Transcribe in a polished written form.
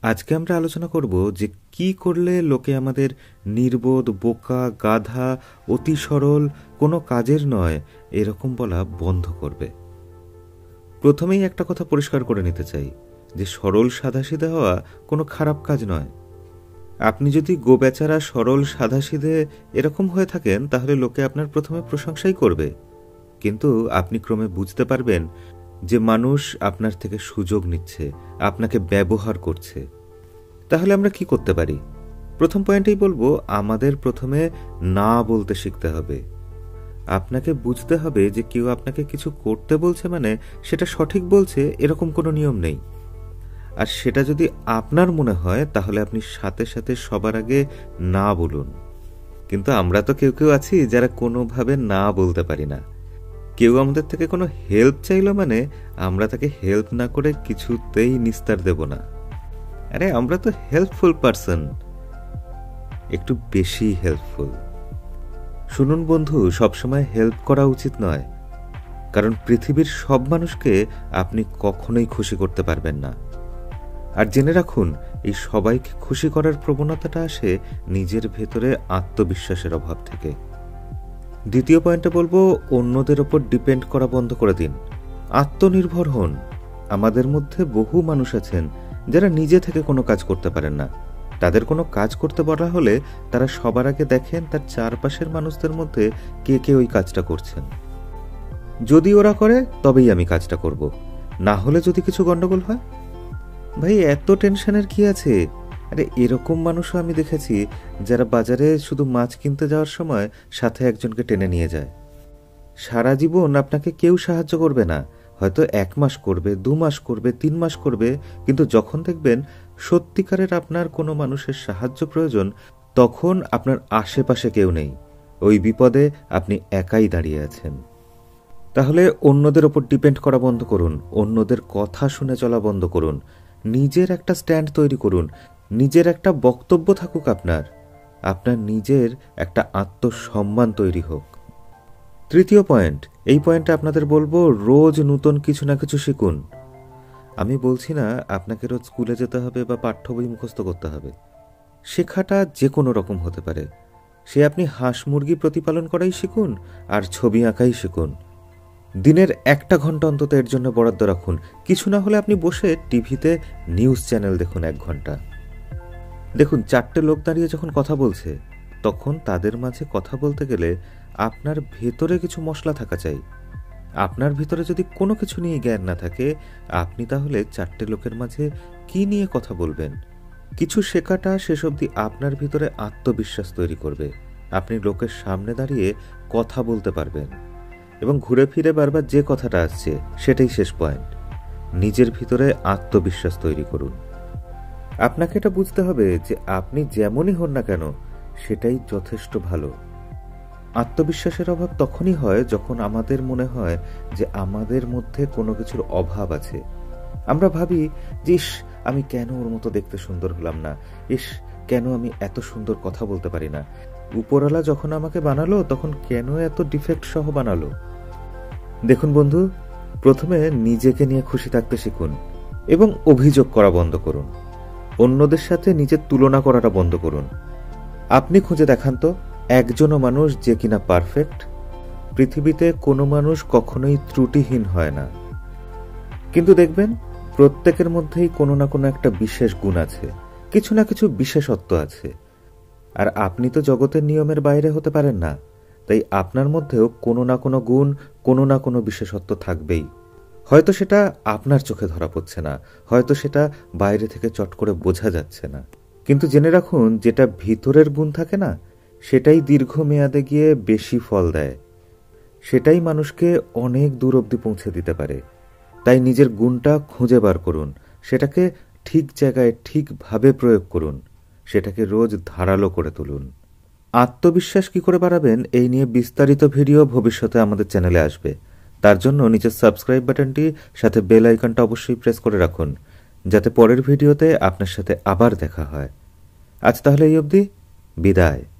আজকে আমরা আলোচনা করব যে কি করলে লোকে আমাদের নির্বোধ, বোকা, গাধা, অতি সরল, কোনো কাজের নয় এরকম বলা বন্ধ করবে। প্রথমেই একটা কথা পরিষ্কার করে নিতে চাই যে সরল সাদাসিধে হওয়া কোনো খারাপ কাজ নয়। আপনি যদি গোবেচারা সরল সাদাসিধে এরকম হয়ে থাকেন তাহলে লোকে আপনার প্রথমে প্রশংসাই করবে, কিন্তু আপনি ক্রমে বুঝতে পারবেন যে মানুষ আপনার থেকে সুযোগ নিচ্ছে, আপনাকে ব্যবহার করছে। তাহলে আমরা কি করতে পারি? প্রথম পয়েন্টেই বলবো, আমাদের প্রথমে না বলতে শিখতে হবে। আপনাকে বুঝতে হবে যে কেউ আপনাকে কিছু করতে বলছে মানে সেটা সঠিক বলছে এরকম কোনো নিয়ম নেই। আর সেটা যদি আপনার মনে হয় তাহলে আপনি সাথে সাথে সবার আগে না বলুন। কিন্তু আমরা তো কেউ কেউ আছি যারা কোনোভাবে না বলতে পারি না। কেউ আমাদের থেকে কোনো হেল্প চাইলো মানে আমরা তাকে হেল্প না করে কিছুতেই নিস্তার দেব না। আরে আমরা তো হেল্পফুল পারসন, একটু বেশি হেল্পফুল। শুনুন বন্ধু, সবসময় হেল্প করা উচিত নয়, কারণ পৃথিবীর সব মানুষকে আপনি কখনোই খুশি করতে পারবেন না। আর জেনে রাখুন, এই সবাইকে খুশি করার প্রবণতাটা আসে নিজের ভেতরে আত্মবিশ্বাসের অভাব থেকে। দ্বিতীয় পয়েন্টে বলবো, অন্যদের ওপর ডিপেন্ড করা বন্ধ করে দিন, আত্মনির্ভর হন। আমাদের মধ্যে বহু মানুষ আছেন যারা নিজে থেকে কোনো কাজ করতে পারেন না। তাদের কোনো কাজ করতে বলা হলে তারা সবার আগে দেখেন তার চারপাশের মানুষদের মধ্যে কে কে ওই কাজটা করছেন। যদি ওরা করে তবেই আমি কাজটা করব, না হলে যদি কিছু গন্ডগোল হয়, ভাই এত টেনশনের কি আছে? আরে এরকম মানুষও আমি দেখেছি যারা বাজারে শুধু মাছ কিনতে যাওয়ার সময় সাথে একজনকে টেনে নিয়ে যায়। সারা জীবন আপনাকে কেউ সাহায্য করবে না, হয়তো 1 মাস করবে, 2 মাস করবে, 3 মাস করবে, কিন্তু যখন দেখবেন সত্যিকারের আপনার কোনো মানুষের সাহায্য প্রয়োজন, তখন আপনার আশেপাশে কেউ নেই, ওই বিপদে আপনি একাই দাঁড়িয়ে আছেন। তাহলে অন্যদের ওপর ডিপেন্ড করা বন্ধ করুন, অন্যদের কথা শুনে চলা বন্ধ করুন, নিজের একটা স্ট্যান্ড তৈরি করুন, নিজের একটা বক্তব্য থাকুক, আপনার নিজের একটা আত্মসম্মান তৈরি হোক। তৃতীয় পয়েন্ট, এই পয়েন্টে আপনাদের বলবো, রোজ নতুন কিছু না কিছু শিখুন। আমি বলছি না আপনাকে রোজ স্কুলে যেতে হবে বা পাঠ্য বই মুখস্থ করতে হবে। শেখাটা যে কোনো রকম হতে পারে, সে আপনি হাঁস মুরগি প্রতিপালন করাই শিখুন আর ছবি আঁকাই শিখুন। দিনের 1 ঘন্টা অন্তত এর জন্য বরাদ্দ রাখুন। কিছু না হলে আপনি বসে টিভিতে নিউজ চ্যানেল দেখুন 1 ঘন্টা। দেখুন, 4টে লোক দাঁড়িয়ে যখন কথা বলছে, তখন তাদের মাঝে কথা বলতে গেলে আপনার ভেতরে কিছু মশলা থাকা চাই। আপনার ভিতরে যদি কোনো কিছু নিয়ে জ্ঞান না থাকে, আপনি তাহলে 4টে লোকের মাঝে কি নিয়ে কথা বলবেন? কিছু শেখাটা শেষ অবধি আপনার ভিতরে আত্মবিশ্বাস তৈরি করবে। আপনি লোকের সামনে দাঁড়িয়ে কথা বলতে পারবেন এবং ঘুরে ফিরে বারবার যে কথাটা আসছে সেটাই শেষ পয়েন্ট। নিজের ভিতরে আত্মবিশ্বাস তৈরি করুন। আপনাকে এটা বুঝতে হবে যে আপনি যেমনই হন না কেন সেটাই যথেষ্ট ভালো। আত্মবিশ্বাসের অভাব তখনই হয় যখন আমাদের মনে হয় যে আমাদের মধ্যে কোনো কিছুর অভাব আছে। আমরা ভাবি যে ইস, আমি কেন ওর মতো দেখতে সুন্দর হলাম না, ইস কেন আমি এত সুন্দর কথা বলতে পারি না, উপরওয়ালা যখন আমাকে বানালো তখন কেন এত ডিফেক্ট সহ বানালো। দেখুন বন্ধু, প্রথমে নিজেকে নিয়ে খুশি থাকতে শিখুন এবং অভিযোগ করা বন্ধ করুন। অন্যদের সাথে নিজের তুলনা করাটা বন্ধ করুন। আপনি খুঁজে দেখান তো একজনও মানুষ যে কিনা পারফেক্ট। পৃথিবীতে কোনো মানুষ কখনোই ত্রুটিহীন হয় না, কিন্তু দেখবেন প্রত্যেকের মধ্যেই কোনো না কোনো একটা বিশেষ গুণ আছে, কিছু না কিছু বিশেষত্ব আছে। আর আপনি তো জগতের নিয়মের বাইরে হতে পারেন না, তাই আপনার মধ্যেও কোনো না কোনো গুণ, কোনো না কোনো বিশেষত্ব থাকবেই। হয়তো সেটা আপনার চোখে ধরা পড়ছে না, হয়তো সেটা বাইরে থেকে চট করে বোঝা যাচ্ছে না, কিন্তু জেনে রাখুন যেটা ভিতরের গুণ থাকে না, সেটাই দীর্ঘমেয়াদে গিয়ে বেশি ফল দেয়, সেটাই মানুষকে অনেক দূর অবধি পৌঁছে দিতে পারে। তাই নিজের গুণটা খুঁজে বার করুন, সেটাকে ঠিক জায়গায় ঠিকভাবে প্রয়োগ করুন, সেটাকে রোজ ধারালো করে তুলুন। আত্মবিশ্বাস কি করে বাড়াবেন এই নিয়ে বিস্তারিত ভিডিও ভবিষ্যতে আমাদের চ্যানেলে আসবে। তার জন্য নিচের সাবস্ক্রাইব বাটনটি সাথে বেল আইকনটা অবশ্যই প্রেস করে রাখুন, যাতে পরের ভিডিওতে আপনার সাথে আবার দেখা হয়। আজ তাহলে এই অবধি, বিদায়।